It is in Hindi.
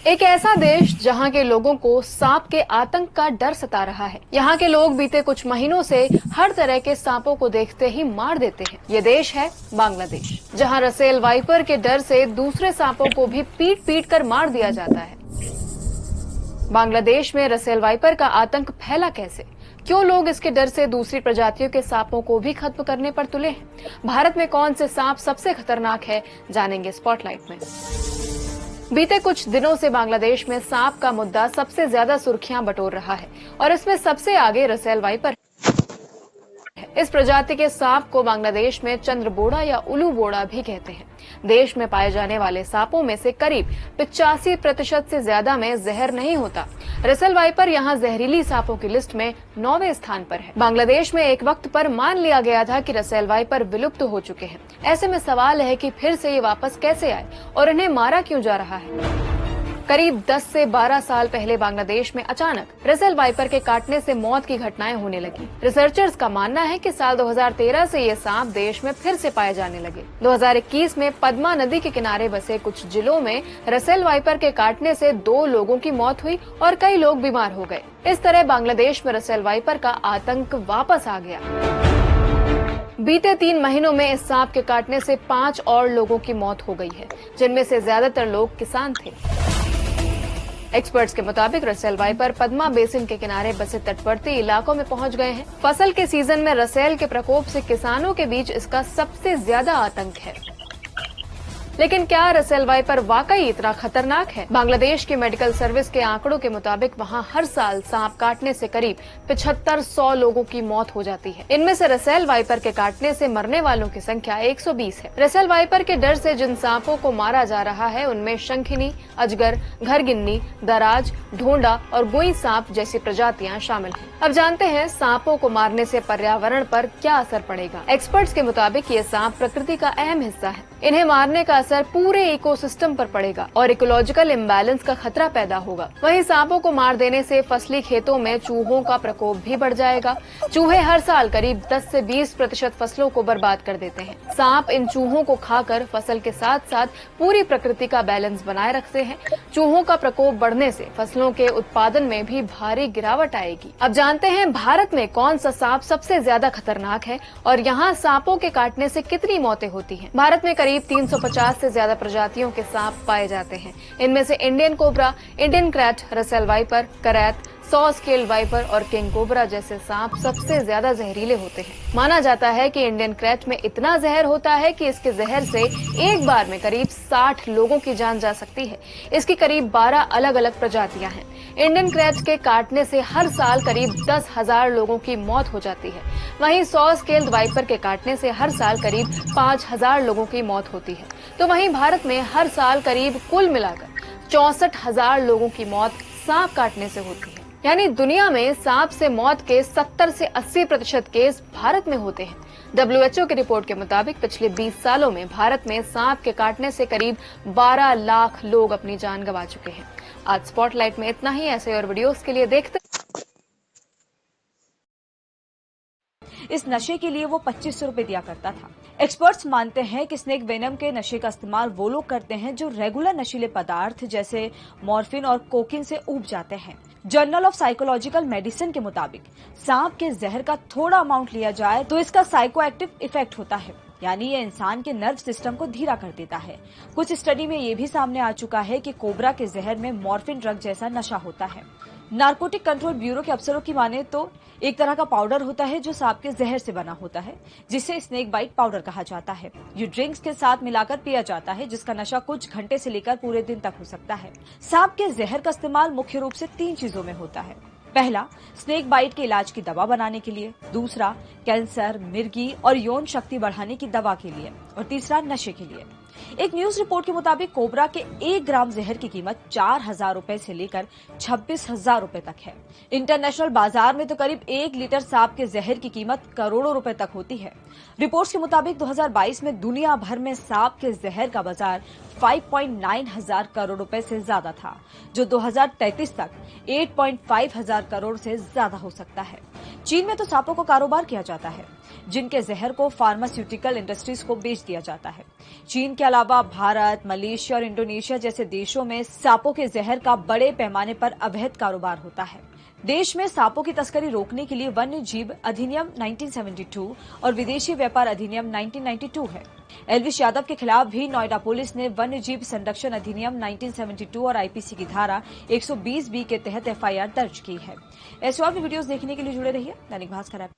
एक ऐसा देश जहां के लोगों को सांप के आतंक का डर सता रहा है। यहाँ के लोग बीते कुछ महीनों से हर तरह के सांपों को देखते ही मार देते हैं। ये देश है बांग्लादेश, जहां रसेल वाइपर के डर से दूसरे सांपों को भी पीट पीट कर मार दिया जाता है। बांग्लादेश में रसेल वाइपर का आतंक फैला कैसे? क्यों लोग इसके डर से दूसरी प्रजातियों के सांपों को भी खत्म करने पर तुले हैं? भारत में कौन से सांप सबसे खतरनाक है, जानेंगे स्पॉटलाइट में। बीते कुछ दिनों से बांग्लादेश में सांप का मुद्दा सबसे ज्यादा सुर्खियां बटोर रहा है और इसमें सबसे आगे रसेल वाइपर है। इस प्रजाति के सांप को बांग्लादेश में चंद्रबोड़ा या उल्लू बोड़ा भी कहते हैं। देश में पाए जाने वाले सांपों में से करीब 85% से ज्यादा में जहर नहीं होता। रसेल वाइपर यहाँ जहरीली सांपों की लिस्ट में 9वें स्थान पर है। बांग्लादेश में एक वक्त पर मान लिया गया था कि रसेल वाइपर विलुप्त हो चुके हैं। ऐसे में सवाल है कि फिर से ये वापस कैसे आए और इन्हें मारा क्यों जा रहा है। करीब 10 से 12 साल पहले बांग्लादेश में अचानक रसेल वाइपर के काटने से मौत की घटनाएं होने लगी। रिसर्चर्स का मानना है कि साल 2013 से ये सांप देश में फिर से पाए जाने लगे। 2021 में पद्मा नदी के किनारे बसे कुछ जिलों में रसेल वाइपर के काटने से 2 लोगों की मौत हुई और कई लोग बीमार हो गए। इस तरह बांग्लादेश में रसेल वाइपर का आतंक वापस आ गया। बीते 3 महीनों में इस सांप के काटने से 5 और लोगों की मौत हो गई है, जिनमें से ज्यादातर लोग किसान थे। एक्सपर्ट्स के मुताबिक रसेल वाइपर पद्मा बेसिन के किनारे बसे तटवर्ती इलाकों में पहुंच गए हैं। फसल के सीजन में रसेल के प्रकोप से किसानों के बीच इसका सबसे ज्यादा आतंक है। लेकिन क्या रसेल वाइपर वाकई इतना खतरनाक है? बांग्लादेश की मेडिकल सर्विस के आंकड़ों के मुताबिक वहां हर साल सांप काटने से करीब 7500 लोगों की मौत हो जाती है। इनमें से रसेल वाइपर के काटने से मरने वालों की संख्या 120 है। रसेल वाइपर के डर से जिन सांपों को मारा जा रहा है उनमें शंखिनी, अजगर, घरगिन्नी, दराज, ढोंडा और गुई सांप जैसी प्रजातियां शामिल हैं। अब जानते हैं सांपों को मारने से पर्यावरण पर क्या असर पड़ेगा। एक्सपर्ट्स के मुताबिक ये सांप प्रकृति का अहम हिस्सा है। इन्हें मारने का असर पूरे इकोसिस्टम पर पड़ेगा और इकोलॉजिकल इम्बैलेंस का खतरा पैदा होगा। वहीं सांपों को मार देने से फसली खेतों में चूहों का प्रकोप भी बढ़ जाएगा। चूहे हर साल करीब 10 से 20% फसलों को बर्बाद कर देते हैं। सांप इन चूहों को खाकर फसल के साथ साथ पूरी प्रकृति का बैलेंस बनाए रखते हैं। चूहों का प्रकोप बढ़ने से फसलों के उत्पादन में भी भारी गिरावट आएगी। अब जानते हैं भारत में कौन सा सांप सबसे ज्यादा खतरनाक है और यहाँ सांपों के काटने से कितनी मौतें होती हैं। भारत में करीब 350 से ज्यादा प्रजातियों के सांप पाए जाते हैं। इनमें से Indian cobra, Indian krait, Russell viper, करैत, 100 स्केल वाइपर और किंग कोबरा जैसे सांप सबसे ज्यादा जहरीले होते हैं। माना जाता है कि इंडियन क्रैट में इतना जहर होता है कि इसके जहर से एक बार में करीब 60 लोगों की जान जा सकती है। इसकी करीब 12 अलग अलग प्रजातियां हैं। इंडियन क्रैट के काटने से हर साल करीब 10,000 लोगों की मौत हो जाती है। वहीं 100 स्केल वाइपर के काटने से हर साल करीब 5,000 लोगों की मौत होती है। तो वहीं भारत में हर साल करीब कुल मिलाकर 64,000 लोगों की मौत सांप काटने से होती है। यानी दुनिया में सांप से मौत के 70 से 80% केस भारत में होते हैं। WHO की रिपोर्ट के मुताबिक पिछले 20 सालों में भारत में सांप के काटने से करीब 12 लाख लोग अपनी जान गंवा चुके हैं। आज स्पॉटलाइट में इतना ही। ऐसे और वीडियोस के लिए देखते इस नशे के लिए वो 2500 रुपए दिया करता था। एक्सपर्ट्स मानते हैं कि स्नेक वेनम के नशे का इस्तेमाल वो लोग करते हैं जो रेगुलर नशीले पदार्थ जैसे मॉर्फिन और कोकीन से ऊब जाते हैं। जर्नल ऑफ साइकोलॉजिकल मेडिसिन के मुताबिक सांप के जहर का थोड़ा अमाउंट लिया जाए तो इसका साइकोएक्टिव इफेक्ट होता है, यानी ये इंसान के नर्व सिस्टम को धीरा कर देता है। कुछ स्टडी में ये भी सामने आ चुका है कि कोबरा के जहर में मॉर्फिन ड्रग जैसा नशा होता है। नारकोटिक कंट्रोल ब्यूरो के अफसरों की माने तो एक तरह का पाउडर होता है जो सांप के जहर से बना होता है, जिसे स्नेक बाइट पाउडर कहा जाता है। ये ड्रिंक्स के साथ मिलाकर पिया जाता है, जिसका नशा कुछ घंटे से लेकर पूरे दिन तक हो सकता है। सांप के जहर का इस्तेमाल मुख्य रूप से 3 चीजों में होता है। पहला, स्नेक बाइट के इलाज की दवा बनाने के लिए। दूसरा, कैंसर, मिर्गी और यौन शक्ति बढ़ाने की दवा के लिए। और तीसरा, नशे के लिए। एक न्यूज रिपोर्ट के मुताबिक कोबरा के 1 ग्राम जहर की कीमत 4,000 रुपए से लेकर 26,000 रुपए तक है। इंटरनेशनल बाजार में तो करीब 1 लीटर सांप के जहर की कीमत करोड़ों रुपए तक होती है। रिपोर्ट्स के मुताबिक 2022 में दुनिया भर में सांप के जहर का बाजार 5.9 हजार करोड़ रुपए से ज्यादा था, जो 2033 तक 8.5 हजार करोड़ से ज्यादा हो सकता है। चीन में तो सांपों का कारोबार किया जाता है, जिनके जहर को फार्मास्यूटिकल इंडस्ट्रीज को बेच दिया जाता है। चीन के अलावा भारत, मलेशिया और इंडोनेशिया जैसे देशों में सांपों के जहर का बड़े पैमाने पर अवैध कारोबार होता है। देश में सांपों की तस्करी रोकने के लिए वन्य जीव अधिनियम 1972 और विदेशी व्यापार अधिनियम 1992 है। एल्विश यादव के खिलाफ भी नोएडा पुलिस ने वन्य जीव संरक्षण अधिनियम 1972 और आईपीसी की धारा 120 बी के तहत एफआईआर दर्ज की है। ऐसे और भी वीडियोस देखने के लिए जुड़े रहिए दैनिक भास्कर ऐप।